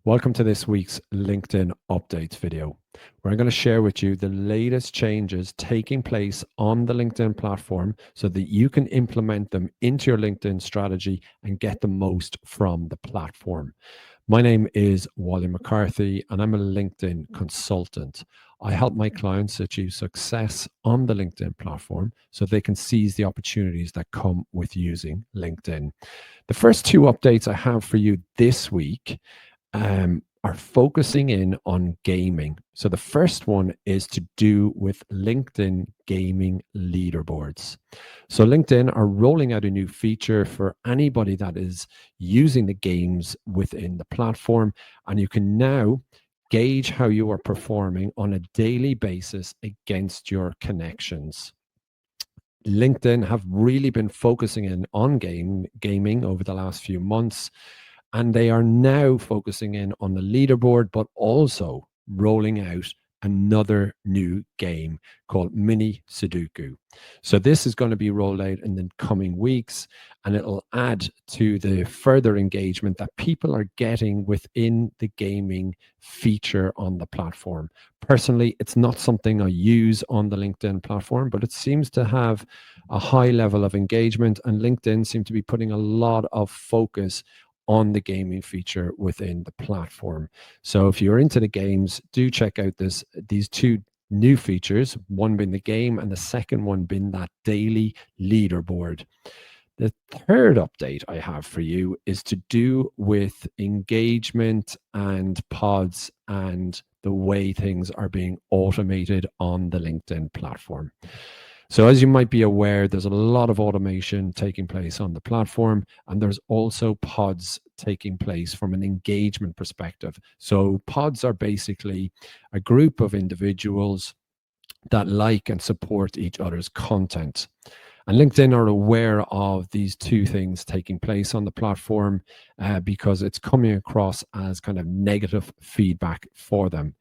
Welcome to this week's LinkedIn updates video, where I'm going to share with you the latest changes taking place on the LinkedIn platform so that you can implement them into your LinkedIn strategy and get the most from the platform. My name is Wally McCarthy, and I'm a LinkedIn consultant. I help my clients achieve success on the LinkedIn platform so they can seize the opportunities that come with using LinkedIn. The first two updates I have for you this week are focusing in on gaming. So the first one is to do with LinkedIn gaming leaderboards. So LinkedIn are rolling out a new feature for anybody that is using the games within the platform, and you can now gauge how you are performing on a daily basis against your connections. LinkedIn have really been focusing in on gaming over the last few months, and they are now focusing in on the leaderboard, but also rolling out another new game called Mini Sudoku. So this is going to be rolled out in the coming weeks, and it'll add to the further engagement that people are getting within the gaming feature on the platform. Personally, it's not something I use on the LinkedIn platform, but it seems to have a high level of engagement, and LinkedIn seem to be putting a lot of focus on the gaming feature within the platform. So if you're into the games, do check out these two new features, one being the game and the second one being that daily leaderboard. The third update I have for you is to do with engagement and pods and the way things are being automated on the LinkedIn platform. So as you might be aware, there's a lot of automation taking place on the platform, and there's also pods taking place from an engagement perspective. So pods are basically a group of individuals that like and support each other's content. And LinkedIn are aware of these two things taking place on the platform because it's coming across as kind of negative feedback for them,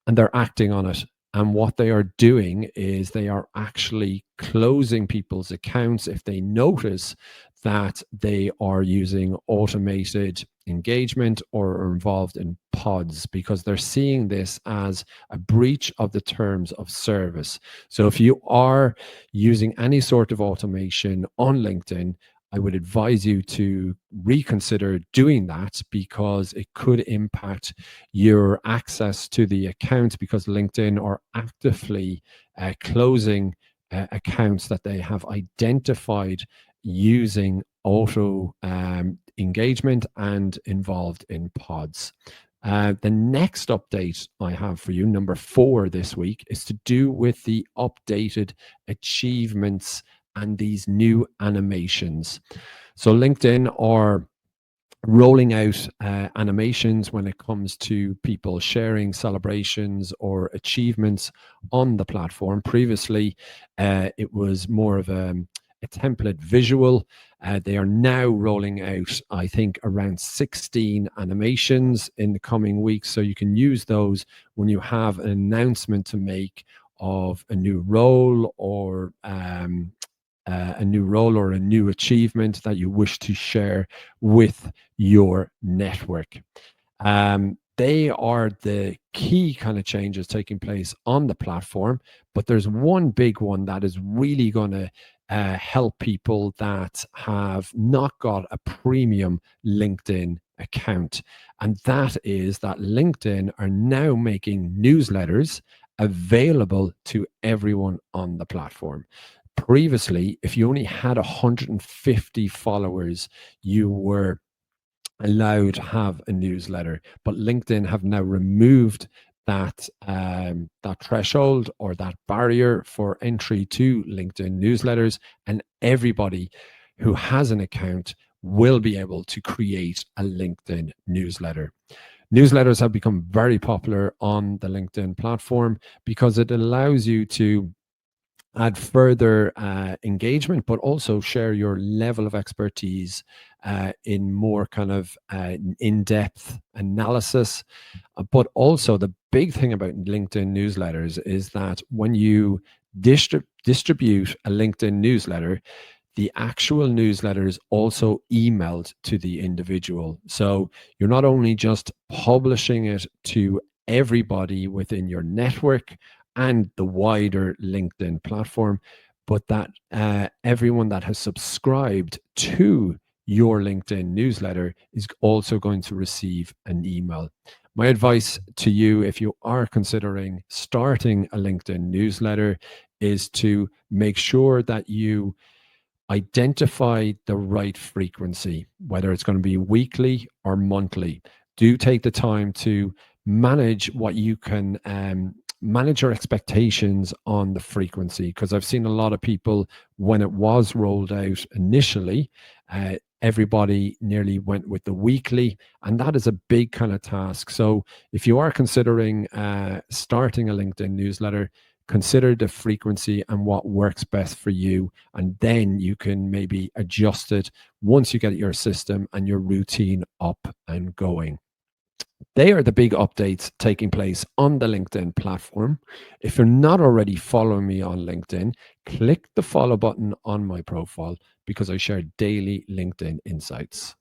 and they're acting on it. And what they are doing is they are actually closing people's accounts if they notice that they are using automated engagement or are involved in pods, because they're seeing this as a breach of the terms of service. So if you are using any sort of automation on LinkedIn, I would advise you to reconsider doing that, because it could impact your access to the account, because LinkedIn are actively closing accounts that they have identified using auto engagement and involved in pods. The next update I have for you, number 4 this week, is to do with the updated achievements and these new animations. So LinkedIn are rolling out animations when it comes to people sharing celebrations or achievements on the platform. Previously, it was more of a template visual. They are now rolling out, I think, around 16 animations in the coming weeks. So you can use those when you have an announcement to make of a new role or a new achievement that you wish to share with your network. They are the key kind of changes taking place on the platform, but there's one big one that is really going to help people that have not got a premium LinkedIn account. And that is that LinkedIn are now making newsletters available to everyone on the platform. Previously, if you only had 150 followers, you were allowed to have a newsletter, but LinkedIn have now removed that threshold or that barrier for entry to LinkedIn newsletters, and everybody who has an account will be able to create a LinkedIn newsletter. Newsletters have become very popular on the LinkedIn platform because it allows you to add further engagement, but also share your level of expertise in more kind of in-depth analysis. But also the big thing about LinkedIn newsletters is that when you distribute a LinkedIn newsletter, the actual newsletter is also emailed to the individual. So you're not only just publishing it to everybody within your network and the wider LinkedIn platform, but that everyone that has subscribed to your LinkedIn newsletter is also going to receive an email. My advice to you, if you are considering starting a LinkedIn newsletter, is to make sure that you identify the right frequency, whether it's going to be weekly or monthly. Do take the time to manage what you can manage your expectations on the frequency, because I've seen a lot of people, when it was rolled out initially, everybody nearly went with the weekly, and that is a big kind of task. So if you are considering starting a LinkedIn newsletter, consider the frequency and what works best for you, and then you can maybe adjust it once you get your system and your routine up and going. They are the big updates taking place on the LinkedIn platform. If you're not already following me on LinkedIn, click the follow button on my profile, because I share daily LinkedIn insights.